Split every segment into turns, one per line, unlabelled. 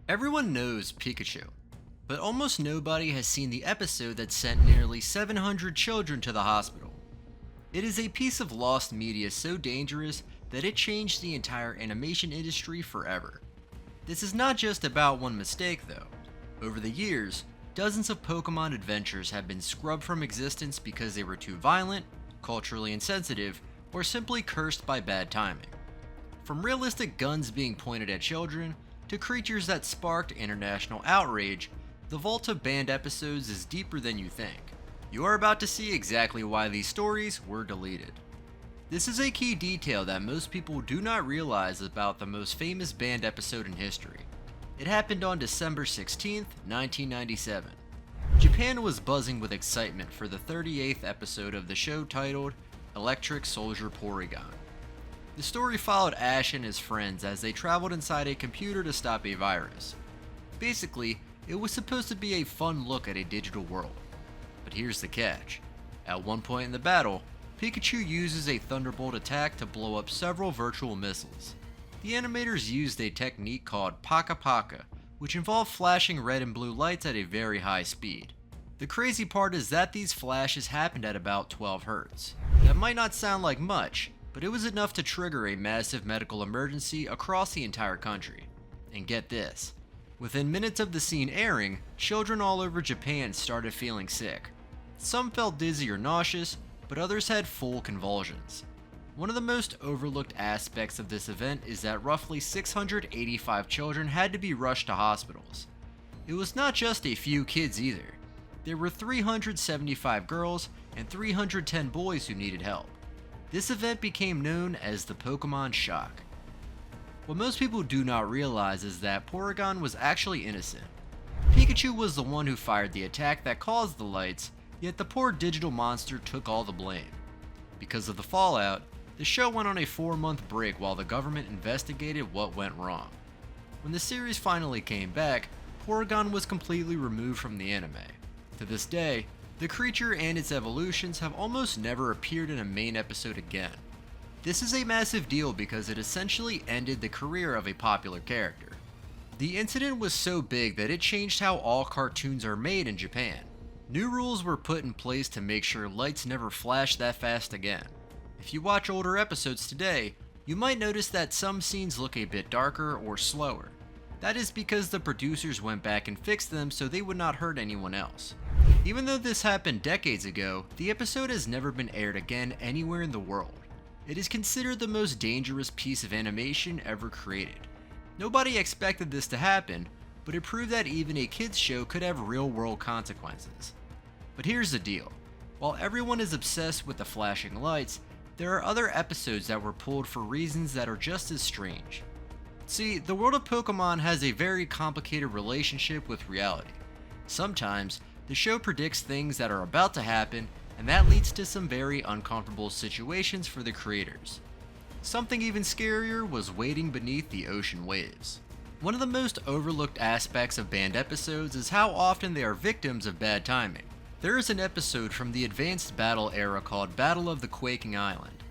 Everyone knows Pikachu, but almost nobody has seen the episode that sent nearly 700 children to the hospital. It is a piece of lost media so dangerous that it changed the entire animation industry forever. This is not just about one mistake though. Over the years, dozens of Pokemon adventures have been scrubbed from existence because they were too violent, culturally insensitive, or simply cursed by bad timing. From realistic guns being pointed at children, to creatures that sparked international outrage, the vault of banned episodes is deeper than you think. You are about to see exactly why these stories were deleted. This is a key detail that most people do not realize about the most famous banned episode in history. It happened on December 16th, 1997. Japan was buzzing with excitement for the 38th episode of the show titled Electric Soldier Porygon. The story followed Ash and his friends as they traveled inside a computer to stop a virus. Basically, it was supposed to be a fun look at a digital world. But here's the catch. At one point in the battle, Pikachu uses a Thunderbolt attack to blow up several virtual missiles. The animators used a technique called Paka Paka, which involved flashing red and blue lights at a very high speed. The crazy part is that these flashes happened at about 12 Hz. That might not sound like much, but it was enough to trigger a massive medical emergency across the entire country. And get this, within minutes of the scene airing, children all over Japan started feeling sick. Some felt dizzy or nauseous, but others had full convulsions. One of the most overlooked aspects of this event is that roughly 685 children had to be rushed to hospitals. It was not just a few kids either. There were 375 girls and 310 boys who needed help. This event became known as the Pokemon Shock. What most people do not realize is that Porygon was actually innocent. Pikachu was the one who fired the attack that caused the lights, yet the poor digital monster took all the blame. Because of the fallout, the show went on a 4-month break while the government investigated what went wrong. When the series finally came back, Porygon was completely removed from the anime. To this day, the creature and its evolutions have almost never appeared in a main episode again. This is a massive deal because it essentially ended the career of a popular character. The incident was so big that it changed how all cartoons are made in Japan. New rules were put in place to make sure lights never flash that fast again. If you watch older episodes today, you might notice that some scenes look a bit darker or slower. That is because the producers went back and fixed them so they would not hurt anyone else. Even though this happened decades ago, the episode has never been aired again anywhere in the world. It is considered the most dangerous piece of animation ever created. Nobody expected this to happen, but it proved that even a kids show could have real-world consequences. But here's the deal. While everyone is obsessed with the flashing lights, there are other episodes that were pulled for reasons that are just as strange. See, the world of Pokemon has a very complicated relationship with reality. Sometimes, the show predicts things that are about to happen, and that leads to some very uncomfortable situations for the creators. Something even scarier was wading beneath the ocean waves. One of the most overlooked aspects of banned episodes is how often they are victims of bad timing. There is an episode from the Advanced Battle era called Battle of the Quaking Island.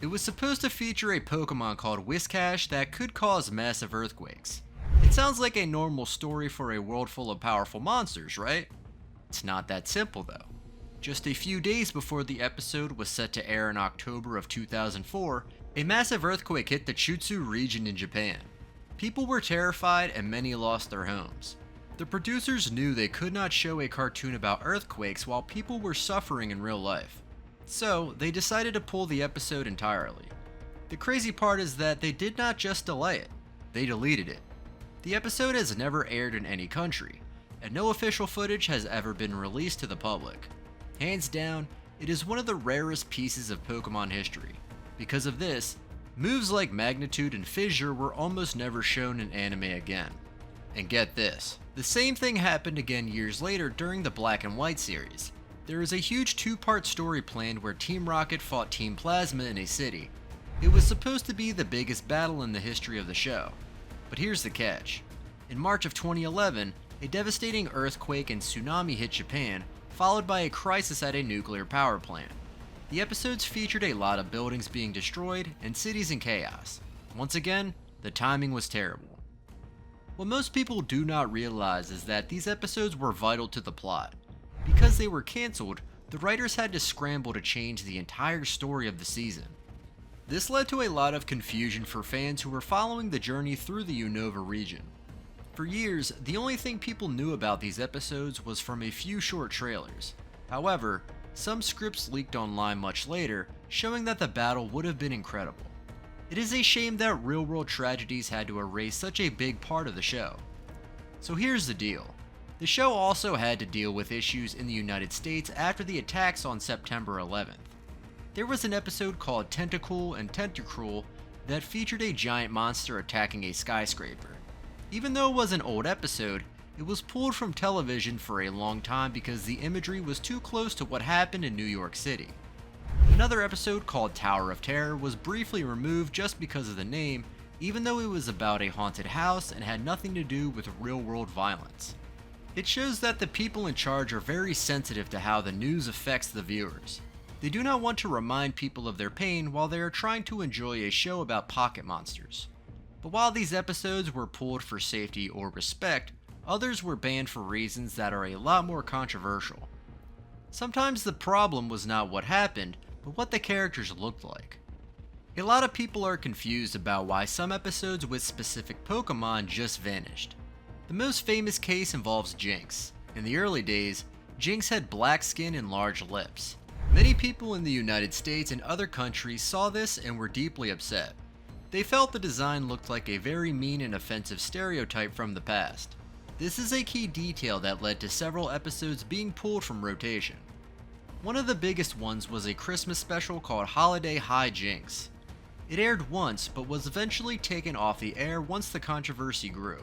It was supposed to feature a Pokemon called Whiscash that could cause massive earthquakes. It sounds like a normal story for a world full of powerful monsters, right? It's not that simple though. Just a few days before the episode was set to air in October of 2004, a massive earthquake hit the Chutsu region in Japan. People were terrified and many lost their homes. The producers knew they could not show a cartoon about earthquakes while people were suffering in real life. So, they decided to pull the episode entirely. The crazy part is that they did not just delay it, they deleted it. The episode has never aired in any country, and no official footage has ever been released to the public. Hands down, it is one of the rarest pieces of Pokemon history. Because of this, moves like Magnitude and Fissure were almost never shown in anime again. And get this, the same thing happened again years later during the Black and White series. There is a huge 2-part story planned where Team Rocket fought Team Plasma in a city. It was supposed to be the biggest battle in the history of the show. But here's the catch. In March of 2011, a devastating earthquake and tsunami hit Japan, followed by a crisis at a nuclear power plant. The episodes featured a lot of buildings being destroyed and cities in chaos. Once again, the timing was terrible. What most people do not realize is that these episodes were vital to the plot. Because they were cancelled, the writers had to scramble to change the entire story of the season. This led to a lot of confusion for fans who were following the journey through the Unova region. For years, the only thing people knew about these episodes was from a few short trailers. However, some scripts leaked online much later, showing that the battle would have been incredible. It is a shame that real-world tragedies had to erase such a big part of the show. So here's the deal. The show also had to deal with issues in the United States after the attacks on September 11th. There was an episode called Tentacle and Tentacruel that featured a giant monster attacking a skyscraper. Even though it was an old episode, it was pulled from television for a long time because the imagery was too close to what happened in New York City. Another episode called Tower of Terror was briefly removed just because of the name, even though it was about a haunted house and had nothing to do with real-world violence. It shows that the people in charge are very sensitive to how the news affects the viewers. They do not want to remind people of their pain while they are trying to enjoy a show about pocket monsters. But while these episodes were pulled for safety or respect, others were banned for reasons that are a lot more controversial. Sometimes the problem was not what happened, but what the characters looked like. A lot of people are confused about why some episodes with specific Pokemon just vanished. The most famous case involves Jynx. In the early days, Jynx had black skin and large lips. Many people in the United States and other countries saw this and were deeply upset. They felt the design looked like a very mean and offensive stereotype from the past. This is a key detail that led to several episodes being pulled from rotation. One of the biggest ones was a Christmas special called Holiday High Jynx. It aired once, but was eventually taken off the air once the controversy grew.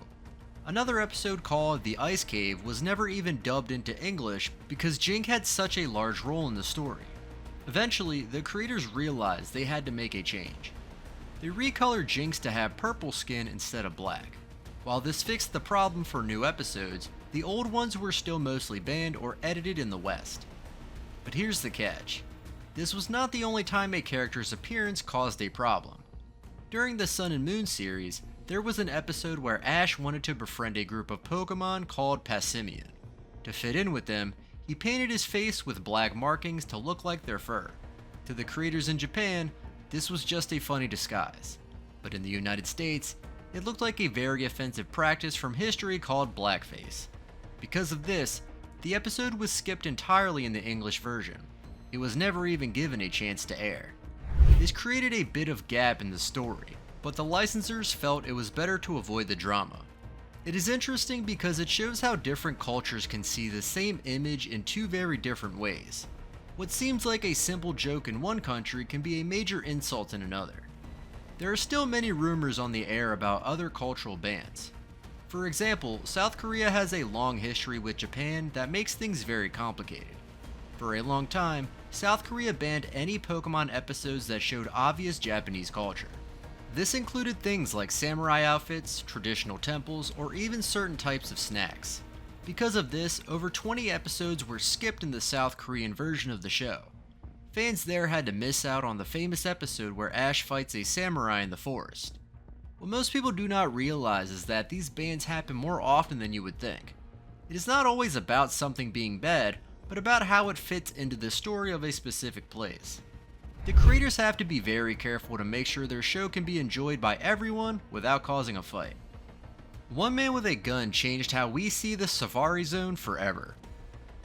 Another episode called The Ice Cave was never even dubbed into English because Jynx had such a large role in the story. Eventually, the creators realized they had to make a change. They recolored Jynx to have purple skin instead of black. While this fixed the problem for new episodes, the old ones were still mostly banned or edited in the West. But here's the catch. This was not the only time a character's appearance caused a problem. During the Sun and Moon series, there was an episode where Ash wanted to befriend a group of Pokemon called Passimian. To fit in with them, he painted his face with black markings to look like their fur. To the creators in Japan, this was just a funny disguise. But in the United States, it looked like a very offensive practice from history called blackface. Because of this, the episode was skipped entirely in the English version. It was never even given a chance to air. This created a bit of gap in the story, but the licensors felt it was better to avoid the drama. It is interesting because it shows how different cultures can see the same image in two very different ways. What seems like a simple joke in one country can be a major insult in another. There are still many rumors on the air about other cultural bans. For example, South Korea has a long history with Japan that makes things very complicated. For a long time, South Korea banned any Pokemon episodes that showed obvious Japanese culture. This included things like samurai outfits, traditional temples, or even certain types of snacks. Because of this, over 20 episodes were skipped in the South Korean version of the show. Fans there had to miss out on the famous episode where Ash fights a samurai in the forest. What most people do not realize is that these bans happen more often than you would think. It is not always about something being bad, but about how it fits into the story of a specific place. The creators have to be very careful to make sure their show can be enjoyed by everyone without causing a fight. One man with a gun changed how we see the Safari Zone forever.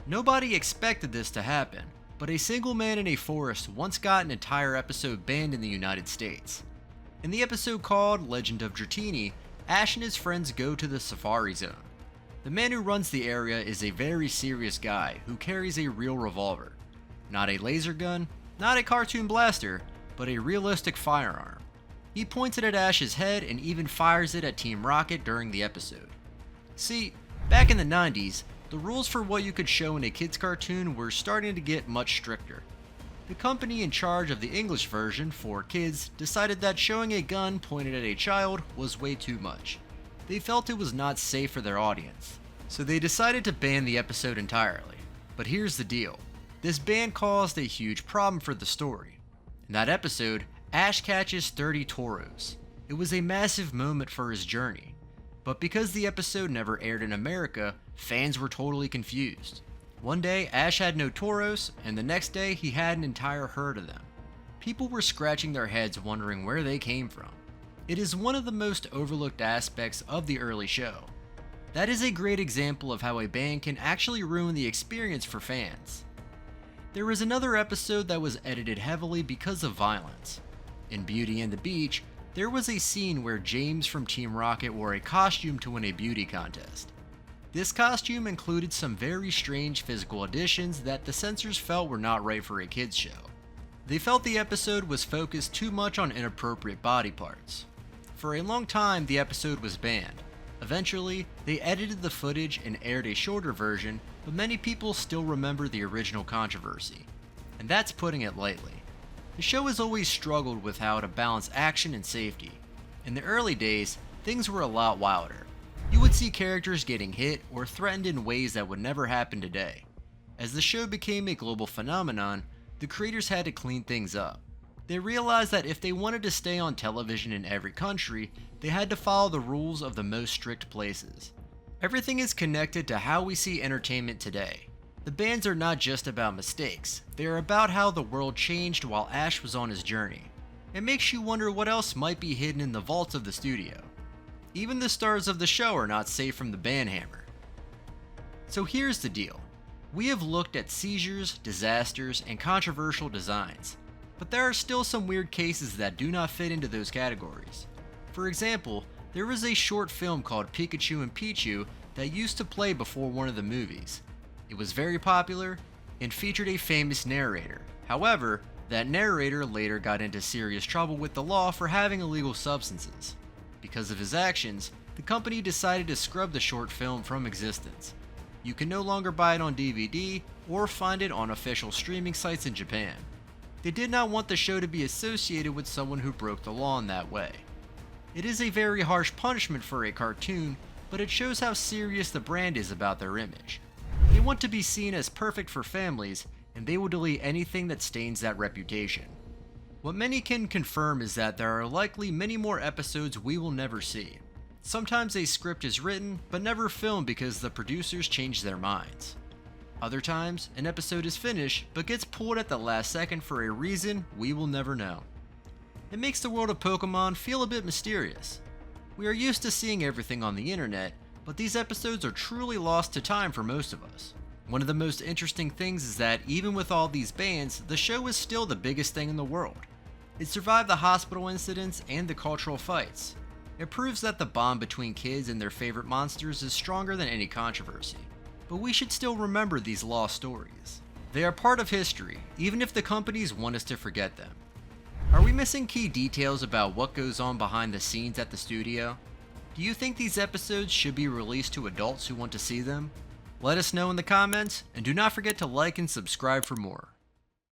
Nobody expected this to happen, but a single man in a forest once got an entire episode banned in the United States. In the episode called Legend of Dratini, Ash and his friends go to the Safari Zone. The man who runs the area is a very serious guy who carries a real revolver. Not a laser gun, not a cartoon blaster, but a realistic firearm. He points it at Ash's head and even fires it at Team Rocket during the episode. See, back in the 90s, the rules for what you could show in a kid's cartoon were starting to get much stricter. The company in charge of the English version for kids decided that showing a gun pointed at a child was way too much. They felt it was not safe for their audience, so they decided to ban the episode entirely. But here's the deal. This ban caused a huge problem for the story. In that episode, Ash catches 30 Tauros. It was a massive moment for his journey. But because the episode never aired in America, fans were totally confused. One day, Ash had no Tauros, and the next day, he had an entire herd of them. People were scratching their heads wondering where they came from. It is one of the most overlooked aspects of the early show. That is a great example of how a ban can actually ruin the experience for fans. There was another episode that was edited heavily because of violence. In Beauty and the Beach, there was a scene where James from Team Rocket wore a costume to win a beauty contest. This costume included some very strange physical additions that the censors felt were not right for a kids show. They felt the episode was focused too much on inappropriate body parts. For a long time, the episode was banned. Eventually, they edited the footage and aired a shorter version, but many people still remember the original controversy. And that's putting it lightly. The show has always struggled with how to balance action and safety. In the early days, things were a lot wilder. You would see characters getting hit or threatened in ways that would never happen today. As the show became a global phenomenon, the creators had to clean things up. They realized that if they wanted to stay on television in every country, they had to follow the rules of the most strict places. Everything is connected to how we see entertainment today. The bans are not just about mistakes, they are about how the world changed while Ash was on his journey. It makes you wonder what else might be hidden in the vaults of the studio. Even the stars of the show are not safe from the ban hammer. So here's the deal. We have looked at seizures, disasters, and controversial designs, but there are still some weird cases that do not fit into those categories. For example, there was a short film called Pikachu and Pichu that used to play before one of the movies. It was very popular and featured a famous narrator. However, that narrator later got into serious trouble with the law for having illegal substances. Because of his actions, the company decided to scrub the short film from existence. You can no longer buy it on DVD or find it on official streaming sites in Japan. They did not want the show to be associated with someone who broke the law in that way. It is a very harsh punishment for a cartoon, but it shows how serious the brand is about their image. They want to be seen as perfect for families, and they will delete anything that stains that reputation. What many can confirm is that there are likely many more episodes we will never see. Sometimes a script is written, but never filmed because the producers change their minds. Other times, an episode is finished, but gets pulled at the last second for a reason we will never know. It makes the world of Pokemon feel a bit mysterious. We are used to seeing everything on the internet, but these episodes are truly lost to time for most of us. One of the most interesting things is that even with all these bans, the show is still the biggest thing in the world. It survived the hospital incidents and the cultural fights. It proves that the bond between kids and their favorite monsters is stronger than any controversy. But we should still remember these lost stories. They are part of history, even if the companies want us to forget them. Are we missing key details about what goes on behind the scenes at the studio? Do you think these episodes should be released to adults who want to see them? Let us know in the comments, and do not forget to like and subscribe for more.